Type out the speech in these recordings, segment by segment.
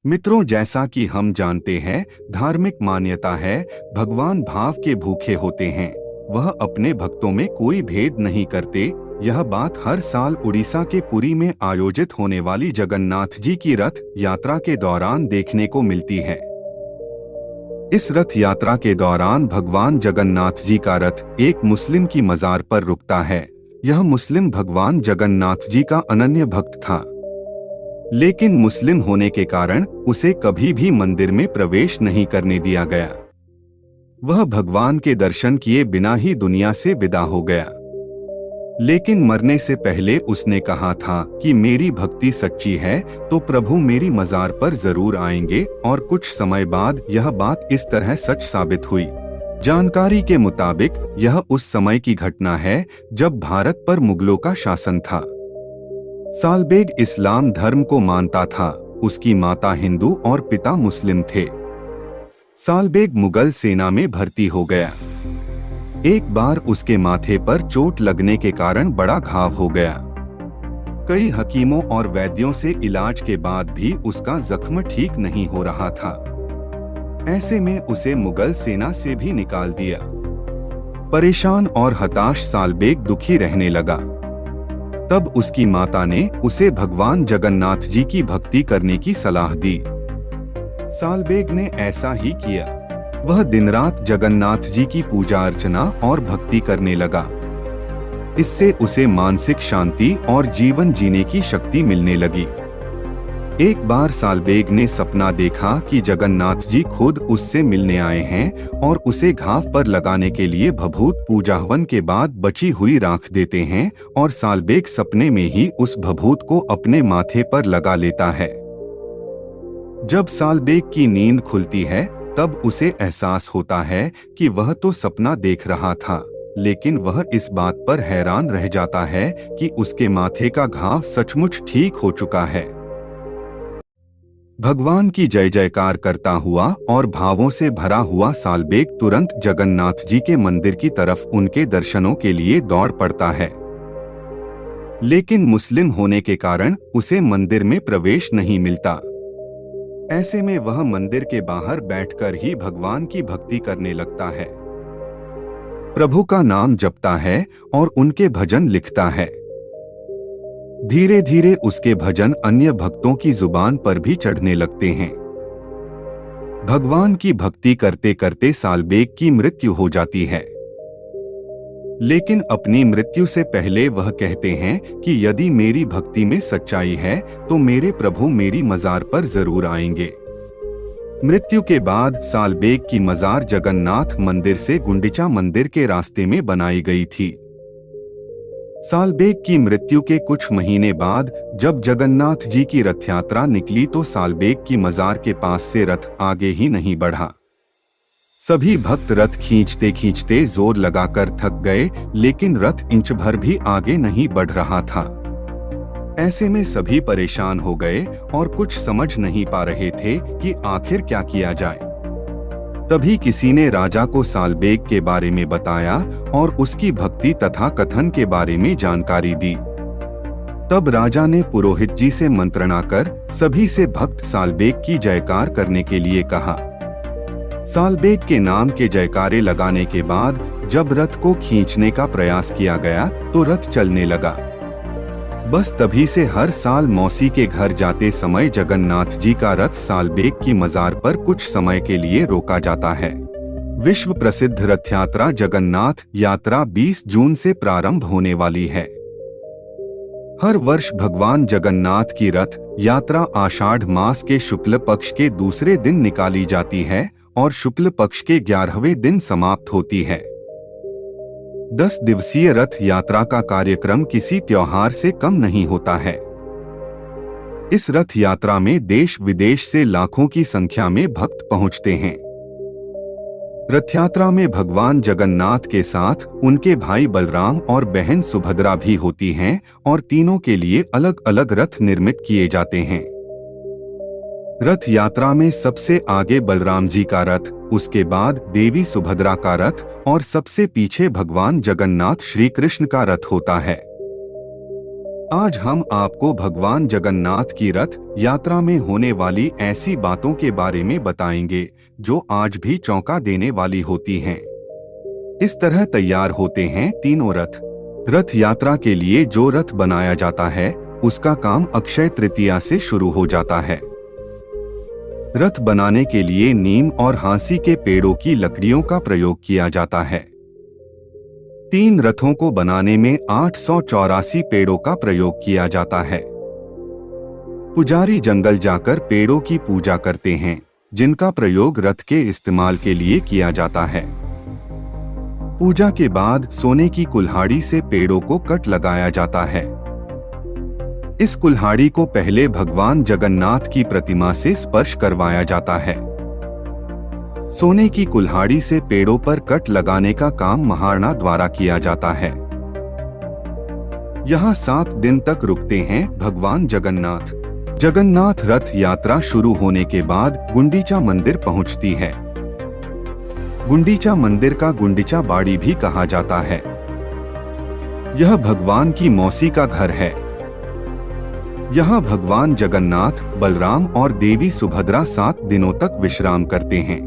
मित्रों, जैसा कि हम जानते हैं, धार्मिक मान्यता है भगवान भाव के भूखे होते हैं। वह अपने भक्तों में कोई भेद नहीं करते। यह बात हर साल उड़ीसा के पुरी में आयोजित होने वाली जगन्नाथ जी की रथ यात्रा के दौरान देखने को मिलती है। इस रथ यात्रा के दौरान भगवान जगन्नाथ जी का रथ एक मुस्लिम की मजार पर रुकता है। यह मुस्लिम भगवान जगन्नाथ जी का अनन्य भक्त था, लेकिन मुस्लिम होने के कारण उसे कभी भी मंदिर में प्रवेश नहीं करने दिया गया। वह भगवान के दर्शन किए बिना ही दुनिया से विदा हो गया। लेकिन मरने से पहले उसने कहा था कि मेरी भक्ति सच्ची है तो प्रभु मेरी मजार पर जरूर आएंगे, और कुछ समय बाद यह बात इस तरह सच साबित हुई। जानकारी के मुताबिक यह उस समय की घटना है जब भारत पर मुगलों का शासन था। सालबेग इस्लाम धर्म को मानता था। उसकी माता हिंदू और पिता मुस्लिम थे। सालबेग मुगल सेना में भर्ती हो गया। एक बार उसके माथे पर चोट लगने के कारण बड़ा घाव हो गया। कई हकीमों और वैद्यों से इलाज के बाद भी उसका जख्म ठीक नहीं हो रहा था। ऐसे में उसे मुगल सेना से भी निकाल दिया। परेशान और हताश सालबेग दुखी रहने लगा। तब उसकी माता ने उसे भगवान जगन्नाथ जी की भक्ति करने की सलाह दी। सालबेग ने ऐसा ही किया। वह दिन रात जगन्नाथ जी की पूजा अर्चना और भक्ति करने लगा। इससे उसे मानसिक शांति और जीवन जीने की शक्ति मिलने लगी। एक बार सालबेग ने सपना देखा कि जगन्नाथ जी खुद उससे मिलने आए हैं और उसे घाव पर लगाने के लिए भभूत पूजा हवन के बाद बची हुई राख देते हैं, और सालबेग सपने में ही उस भभूत को अपने माथे पर लगा लेता है। जब सालबेग की नींद खुलती है तब उसे एहसास होता है कि वह तो सपना देख रहा था, लेकिन वह इस बात पर हैरान रह जाता है कि उसके माथे का घाव सचमुच ठीक हो चुका है। भगवान की जय जयकार करता हुआ और भावों से भरा हुआ सालबेग तुरंत जगन्नाथ जी के मंदिर की तरफ उनके दर्शनों के लिए दौड़ पड़ता है। लेकिन मुस्लिम होने के कारण उसे मंदिर में प्रवेश नहीं मिलता। ऐसे में वह मंदिर के बाहर बैठकर ही भगवान की भक्ति करने लगता है। प्रभु का नाम जपता है और उनके भजन लिखता है। धीरे धीरे उसके भजन अन्य भक्तों की जुबान पर भी चढ़ने लगते हैं। भगवान की भक्ति करते करते सालबेग की मृत्यु हो जाती है। लेकिन अपनी मृत्यु से पहले वह कहते हैं कि यदि मेरी भक्ति में सच्चाई है तो मेरे प्रभु मेरी मजार पर जरूर आएंगे। मृत्यु के बाद सालबेग की मजार जगन्नाथ मंदिर से गुंडिचा मंदिर के रास्ते में बनाई गई थी। सालबेग की मृत्यु के कुछ महीने बाद जब जगन्नाथ जी की रथ यात्रा निकली तो सालबेग की मजार के पास से रथ आगे ही नहीं बढ़ा। सभी भक्त रथ खींचते खींचते जोर लगाकर थक गए, लेकिन रथ इंच भर भी आगे नहीं बढ़ रहा था। ऐसे में सभी परेशान हो गए और कुछ समझ नहीं पा रहे थे कि आखिर क्या किया जाए। तभी किसी ने राजा को सालबेग के बारे में बताया और उसकी भक्ति तथा कथन के बारे में जानकारी दी। तब राजा ने पुरोहित जी से मंत्रणा कर सभी से भक्त सालबेग की जयकार करने के लिए कहा। सालबेग के नाम के जयकारे लगाने के बाद जब रथ को खींचने का प्रयास किया गया तो रथ चलने लगा। बस तभी से हर साल मौसी के घर जाते समय जगन्नाथ जी का रथ सालबेग की मजार पर कुछ समय के लिए रोका जाता है। विश्व प्रसिद्ध रथ यात्रा जगन्नाथ यात्रा 20 जून से प्रारंभ होने वाली है। हर वर्ष भगवान जगन्नाथ की रथ यात्रा आषाढ़ मास के शुक्ल पक्ष के दूसरे दिन निकाली जाती है और शुक्ल पक्ष के 11वें दिन समाप्त होती है। 10 दिवसीय रथ यात्रा का कार्यक्रम किसी त्योहार से कम नहीं होता है। इस रथ यात्रा में देश विदेश से लाखों की संख्या में भक्त पहुंचते हैं। रथ यात्रा में भगवान जगन्नाथ के साथ उनके भाई बलराम और बहन सुभद्रा भी होती हैं, और तीनों के लिए अलग अलग रथ निर्मित किए जाते हैं। रथ यात्रा में सबसे आगे बलराम जी का रथ, उसके बाद देवी सुभद्रा का रथ और सबसे पीछे भगवान जगन्नाथ श्री कृष्ण का रथ होता है। आज हम आपको भगवान जगन्नाथ की रथ यात्रा में होने वाली ऐसी बातों के बारे में बताएंगे जो आज भी चौंका देने वाली होती हैं। इस तरह तैयार होते हैं तीनों रथ। रथ यात्रा के लिए जो रथ बनाया जाता है उसका काम अक्षय तृतीया से शुरू हो जाता है। रथ बनाने के लिए नीम और हांसी के पेड़ों की लकड़ियों का प्रयोग किया जाता है। 3 रथों को बनाने में 884 पेड़ों का प्रयोग किया जाता है। पुजारी जंगल जाकर पेड़ों की पूजा करते हैं, जिनका प्रयोग रथ के इस्तेमाल के लिए किया जाता है। पूजा के बाद सोने की कुल्हाड़ी से पेड़ों को कट लगाया जाता है। इस कुल्हाड़ी को पहले भगवान जगन्नाथ की प्रतिमा से स्पर्श करवाया जाता है। सोने की कुल्हाड़ी से पेड़ों पर कट लगाने का काम महारणा द्वारा किया जाता है। यहाँ 7 दिन तक रुकते हैं भगवान जगन्नाथ। जगन्नाथ रथ यात्रा शुरू होने के बाद गुंडीचा मंदिर पहुँचती है। गुंडीचा मंदिर का गुंडीचा बाड़ी भी कहा जाता है। यह भगवान की मौसी का घर है। यहाँ भगवान जगन्नाथ, बलराम और देवी सुभद्रा 7 दिनों तक विश्राम करते हैं।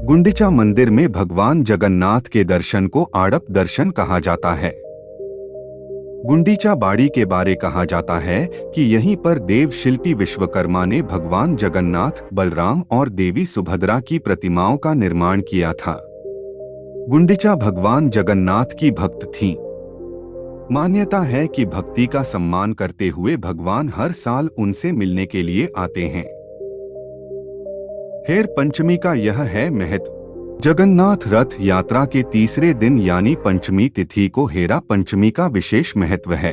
गुंडीचा मंदिर में भगवान जगन्नाथ के दर्शन को आड़प दर्शन कहा जाता है। गुंडीचा बाड़ी के बारे कहा जाता है कि यहीं पर देव शिल्पी विश्वकर्मा ने भगवान जगन्नाथ, बलराम और देवी सुभद्रा की प्रतिमाओं का निर्माण किया था। गुंडीचा भगवान जगन्नाथ की भक्त थीं। मान्यता है कि भक्ति का सम्मान करते हुए भगवान हर साल उनसे मिलने के लिए आते हैं। हेर पंचमी का यह है महत्व। जगन्नाथ रथ यात्रा के तीसरे दिन यानी पंचमी तिथि को हेरा पंचमी का विशेष महत्व है।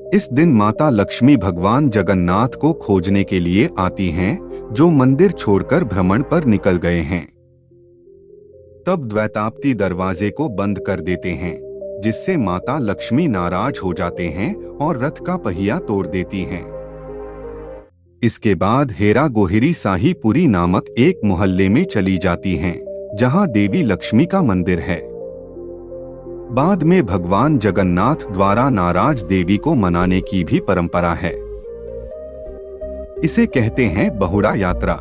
इस दिन माता लक्ष्मी भगवान जगन्नाथ को खोजने के लिए आती हैं, जो मंदिर छोड़कर भ्रमण पर निकल गए हैं। तब द्वैताप्ती दरवाजे को बंद कर देते हैं, जिससे माता लक्ष्मी नाराज हो जाते हैं और रथ का पहिया तोड़ देती हैं। इसके बाद हेरा गोहिरी साहीपुरी नामक एक मोहल्ले में चली जाती हैं, जहां देवी लक्ष्मी का मंदिर है। बाद में भगवान जगन्नाथ द्वारा नाराज देवी को मनाने की भी परंपरा है। इसे कहते हैं बहुड़ा यात्रा।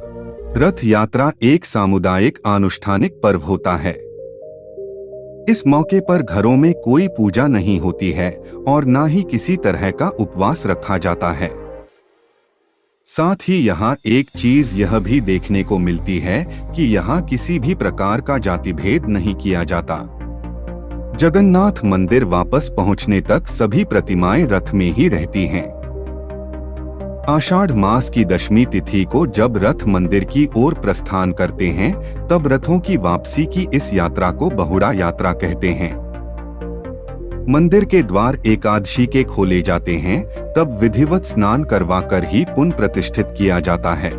रथ यात्रा एक सामुदायिक अनुष्ठानिक पर्व होता है। इस मौके पर घरों में कोई पूजा नहीं होती है और ना ही किसी तरह का उपवास रखा जाता है। साथ ही यहाँ एक चीज यह भी देखने को मिलती है कि यहाँ किसी भी प्रकार का जाति भेद नहीं किया जाता। जगन्नाथ मंदिर वापस पहुँचने तक सभी प्रतिमाएं रथ में ही रहती हैं। आषाढ़ मास की दशमी तिथि को जब रथ मंदिर की ओर प्रस्थान करते हैं, तब रथों की वापसी की इस यात्रा को बहुड़ा यात्रा कहते हैं। मंदिर के द्वार एकादशी के खोले जाते हैं, तब विधिवत स्नान करवाकर ही पुनः प्रतिष्ठित किया जाता है।